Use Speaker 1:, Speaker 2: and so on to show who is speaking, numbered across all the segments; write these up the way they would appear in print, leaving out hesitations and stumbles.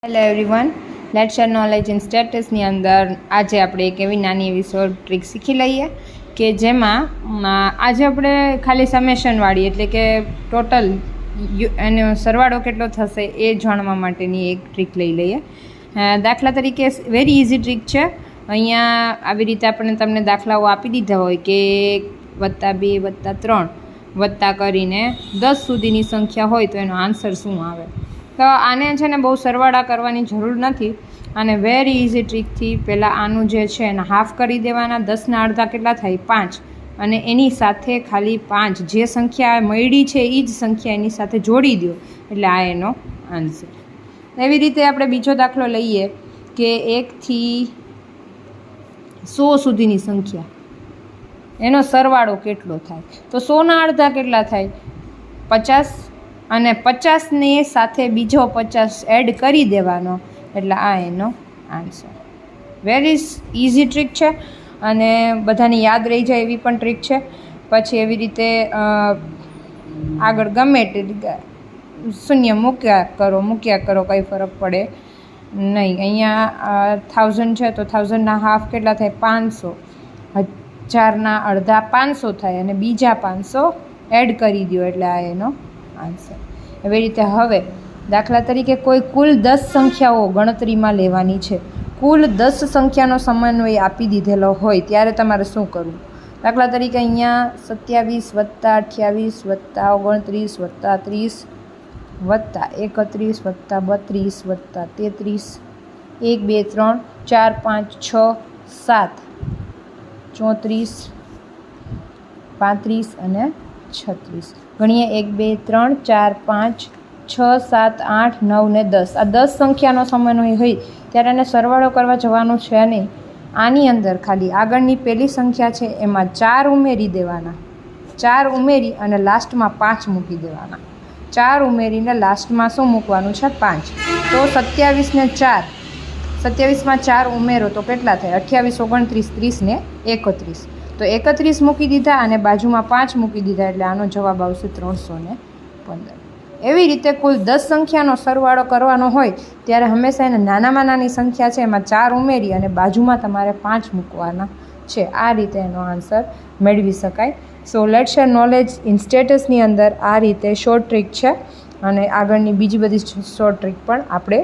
Speaker 1: Hello everyone, let's share knowledge in સ્ટેટસની અંદર આજે આપણે એક એવી નાની એવી શોર્ટ ટ્રીક શીખી લઈએ કે જેમાં આજે આપણે ખાલી સમેશનવાળી એટલે કે ટોટલ એનો સરવાળો કેટલો થશે એ જાણવા માટેની એક ટ્રીક લઈ લઈએ. દાખલા તરીકે વેરી ઇઝી ટ્રીક છે. અહીંયા આવી રીતે આપણે તમને દાખલાઓ આપી દીધા હોય કે 1 + 2 + 3 વત્તા કરીને 10 સુધીની સંખ્યા હોય તો એનો આન્સર શું આવે. તો આને છે ને બહુ સરવાળા કરવાની જરૂર નથી. અને વેરી ઇઝી ટ્રીકથી પહેલાં આનું જે છે એને હાફ કરી દેવાના. 10ના અડધા કેટલા થાય? 5. અને એની સાથે ખાલી 5 જે સંખ્યા મળી છે એ જ સંખ્યા એની સાથે જોડી દો એટલે આ એનો આન્સર. એવી રીતે આપણે બીજો દાખલો લઈએ કે 1 થી 100 સુધીની સંખ્યા એનો સરવાળો કેટલો થાય. તો 100ના અડધા કેટલા થાય? 50. અને 50ની સાથે બીજો 50 એડ કરી દેવાનો એટલે આ એનો આન્સર. વેરી ઇઝી ટ્રીક છે અને બધાને યાદ રહી જાય એવી પણ ટ્રીક છે. પછી એવી રીતે આગળ ગમે તે શૂન્ય મૂક્યા કરો કંઈ ફરક પડે નહીં. અહીંયા 1000 છે તો 1000ના હાફ કેટલા થાય? 500. 1000ના અડધા 500 થાય અને બીજા 500 એડ કરી દો એટલે આ એનો આન્સર. એવી રીતે હવે દાખલા તરીકે કોઈ કુલ 10 સંખ્યાઓ ગણતરીમાં લેવાની છે. કુલ 10 સંખ્યાનો સમન્વય આપી દીધેલો હોય ત્યારે તમારે શું કરવું? દાખલા તરીકે અહીંયા 27 + 28 + 29 + 30 + 31 + 32 + 33 1 2 3 4 5 6 7 34 35 અને 36. ગણીએ 1 2 3 4 5 6 7 8 9 ને 10. આ 10 સંખ્યાનો સમન્વય હોય ત્યારે એને સરવાળો કરવા જવાનું છે નહીં. આની અંદર ખાલી આગળની પહેલી સંખ્યા છે એમાં 4 ઉમેરી દેવાના. 4 ઉમેરી અને લાસ્ટમાં 5 મૂકી દેવાના. 4 ઉમેરીને લાસ્ટમાં શું મૂકવાનું છે? 5. તો 27 ને 4, 27માં 4 ઉમેરો તો કેટલા થાય? 28 29 30 ને 31. તો 31 મૂકી દીધા અને બાજુમાં 5 મૂકી દીધા એટલે આનો જવાબ આવશે 315. એવી રીતે કુલ 10 સંખ્યાનો સરવાળો કરવાનો હોય ત્યારે હંમેશા એને નાનામાં નાની સંખ્યા છે એમાં 4 ઉમેરી અને બાજુમાં તમારે 5 મૂકવાના છે. આ રીતે એનો આન્સર મેળવી શકાય. So let's share knowledge in સ્ટેટસની અંદર આ રીતે શોર્ટ ટ્રીક છે અને આગળની બીજી બધી શોર્ટ ટ્રીક પણ આપણે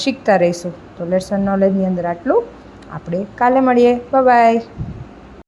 Speaker 1: શીખતા રહીશું. તો લેટ્સ શેર નોલેજની અંદર આટલું. આપણે કાલે મળીએ. બાય.